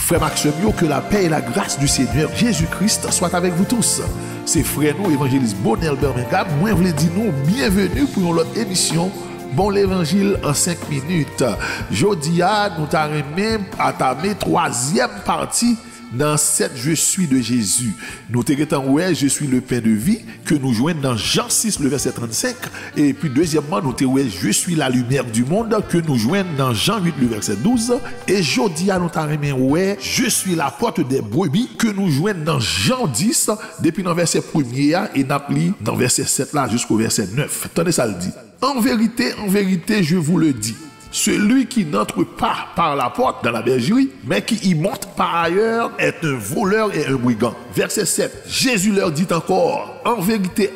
Frère Maxime, que la paix et la grâce du Seigneur Jésus-Christ soient avec vous tous. C'est frère nous, évangéliste Bonel Birmingham. Moi, je vous dis nous, bienvenue pour une autre émission. Bon, l'évangile en 5 minutes. Jodi a, nous t'arrêtons même à ta troisième partie dans cette Je suis de Jésus. Nous t'arrêtons, ouais, je suis le pain de vie, que nous joignons dans Jean 6, le verset 35. Et puis, deuxièmement, nous t'arrêtons, ouais, je suis la lumière du monde, que nous joignons dans Jean 8, le verset 12. Et jodi a, nous t'arrêtons, ouais, je suis la porte des brebis, que nous joignons dans Jean 10, depuis dans verset 1er, et n'appli dans verset 7 là jusqu'au verset 9. Attendez, ça le dit. En vérité, je vous le dis. Celui qui n'entre pas par la porte dans la bergerie, mais qui y monte par ailleurs, est un voleur et un brigand. Verset 7. Jésus leur dit encore, en vérité,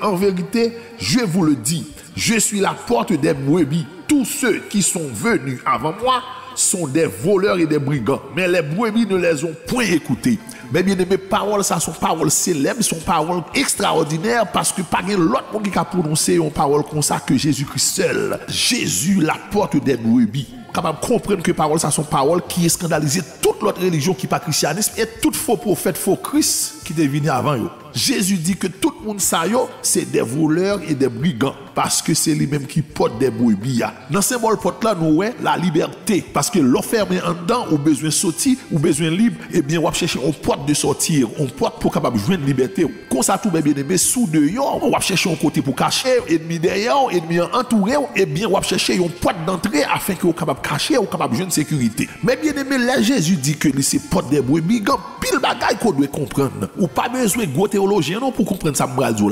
je vous le dis, je suis la porte des brebis. Tous ceux qui sont venus avant moi sont des voleurs et des brigands, mais les brebis ne les ont point écoutés. Mais bien aimé, paroles, ça sont paroles célèbres, sont paroles extraordinaires, parce que pas l'autre monde qui a prononcé une parole comme ça que Jésus-Christ seul. Jésus, la porte des brebis. Capable de comprendre que paroles, ça sont paroles qui scandalisent toute l'autre religion qui n'est pas christianisme et tout faux prophète, faux Christ qui est venu avant eux. Jésus dit que tout le monde ça c'est des voleurs et des brigands, parce que c'est lui-même qui porte des brebis. Dans ce symbole porte là, nous ouais la liberté, parce que l'enfermé en dedans, ou besoin de sortir, ou besoin de libre, et bien on va chercher une porte de sortir, on porte pour capable de joindre liberté. Comme ça tout bien aimé sous dehors, on va chercher un côté pour cacher, ennemi derrière, ennemi entouré, et bien on va chercher une porte d'entrée afin que vous capable cacher ou capable de joindre sécurité. Mais bien aimé, là Jésus dit que c'est porte des brebis, pile bagaille qu'on doit comprendre. Ou pas besoin de gros théologien non pour comprendre ça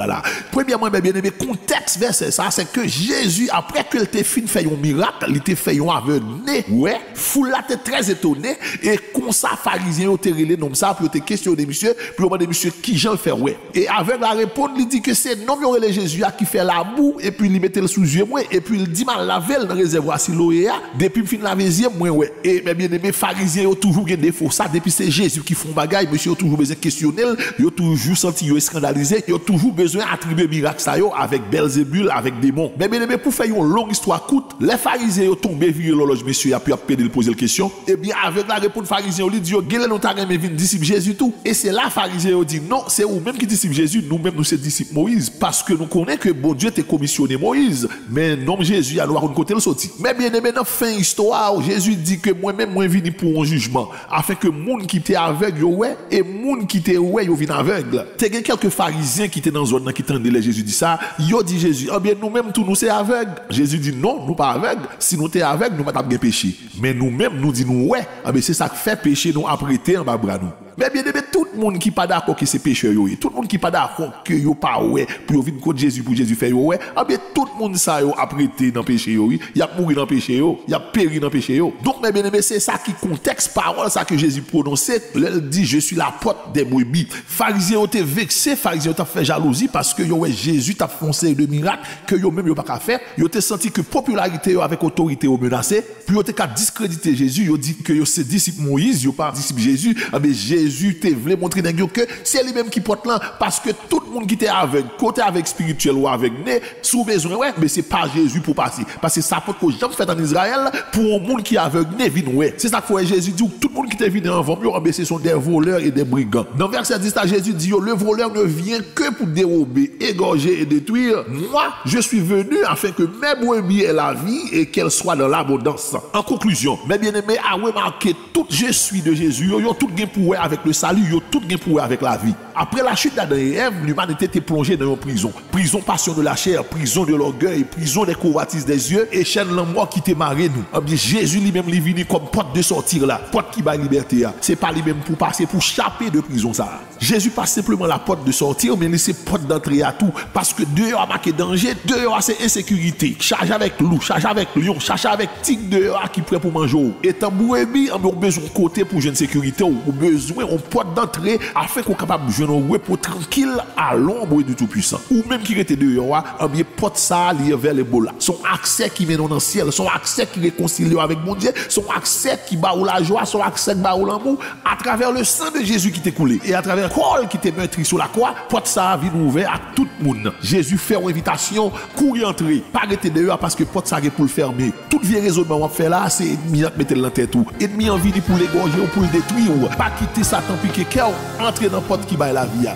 là. Premièrement, bien aimé, contexte verset ça, c'est que Jésus après que il t'a fini fait un miracle, il t'a fait un aveugle. Ouais, foule là t'es très étonné et comme ça pharisien au relé nom ça pour te questionner monsieur, puis demander monsieur qui Jean fait ouais. Et avec la réponse, il dit que c'est non relé Jésus qui fait la boue et puis il mettait le sous yeux moi et puis il dit mal laver dans réservoir Siloé depuis fin la deuxième moi ouais. Et bien aimé pharisien ont toujours des défauts ça depuis c'est Jésus qui font bagaille monsieur ont toujours besoin questionner, ils ont toujours senti scandalisé, ils ont toujours besoin d'attribuer miracle ça yo avec Belzébul avec démons. Mais bien aimé pour faire une longue histoire courte, les pharisiens ont tombé virer l'horloge monsieur a pu appeler poser la question. Et bien avec la réponse pharisien il dit gèle nous t'a remis vinn disciple Jésus tout. Et c'est là pharisien dit non, c'est ou même qui disciple Jésus, nous même nous c'est disciple Moïse parce que nous connaissons que bon Dieu t'a commissionné Moïse, mais non Jésus a droit de côté le sorti. Mais bien aimé dans fin histoire, Jésus dit que moi-même moi venu pour un jugement afin que monde qui était aveugle ouais et monde qui était ouais yo vinn aveugle. T'es quelques pharisiens qui étaient dans zone qui tendaient Jésus dit ça, yo dit Jésus, ah bien nous-mêmes tous nous c'est aveugle. Jésus dit non, nous pas aveugle. Si nous t'es aveugle, nous pas bien péché. Mais nous-mêmes nous dit nous ouais, ah bien c'est ça qui fait péché nous apprêter en bas bras nous. Mais bien aimé, tout le monde qui pas d'accord que c'est pécheur yo, tout le monde qui pas d'accord que yo pas ouais pour venir contre Jésus pour Jésus faire yo ouais, ah bien tout le monde ça yo apprêté dans péché yo, il a mouru dans péché yo, il a péri dans péché yo. Donc mais bien aimé, c'est ça qui contexte parole ça que Jésus prononçait, il dit je suis la porte des brebis. Pharisiens ont été vexés, pharisiens ont fait jalousie parce que yo ouais Jésus t'a foncé de miracles que yo même yo pas faire, yo ont senti que popularité avec autorité au menacé, puis yo ont discréditer Jésus, yo dit que yo c'est disciple Moïse, yo pas disciple Jésus, ah bien Jésus te voulait montrer que c'est lui-même qui porte là parce que tout le monde qui était avec côté avec spirituel ou avec né sous besoin ouais mais c'est pas Jésus pour passer parce que ça porte que jamais fait en Israël pour un monde qui est aveugle né vinn ouais c'est ça que faut Jésus dit tout le monde qui était venu avant mais ce sont des voleurs et des brigands. Dans verset 10 Jésus dit le voleur ne vient que pour dérober, égorger et détruire. Moi je suis venu afin que mes brebis aient la vie et qu'elles soient dans l'abondance. En conclusion, mes bien-aimés, à remarquer tout je suis de Jésus, yo tout gain pour avec le salut, yo tout gain pour avec la vie. Après la chute d'Adam et Ève, l'humanité était plongée dans une prison. Prison passion de la chair, prison de l'orgueil, prison des convoitises des yeux et chaîne la mort qui te marre nous. Ah bien Jésus lui-même lui venu comme porte de sortir là, porte qui bat liberté. C'est pas lui-même pour passer pour chapper de prison ça. Jésus pas simplement la porte de sortir mais laisser porte d'entrée à tout parce que dehors a marqué danger, dehors c'est insécurité. Charge avec loup, charge avec lion, charge avec tigre dehors qui prêt pour manger. Et tant brebis, on a besoin de côté pour une sécurité ou besoin une porte d'entrée afin qu'on capable de jouer un repos tranquille à l'ombre du Tout-Puissant. Ou même qui était dehors, un bien porte ça lié vers les bolas. Son accès qui mène dans le ciel, son accès qui réconcilie avec mon Dieu, son accès qui bat la joie, son accès qui bat l'amour à travers le sang de Jésus qui t'est coulé et à travers le col qui t'est meurtri sur la croix, porte ça vient ouvert à tout le monde. Jésus fait une invitation, courir entrer, pas arrêter dehors parce que porte ça est pour le fermer. Tout vieux raisonnement qu'on fait là, c'est ennemi qui mettre dans tête tout. Ennemi envie pour l'égorger ou pour le détruire, pas quitter Satan piquer cœur, entrer dans porte qui bat la vie.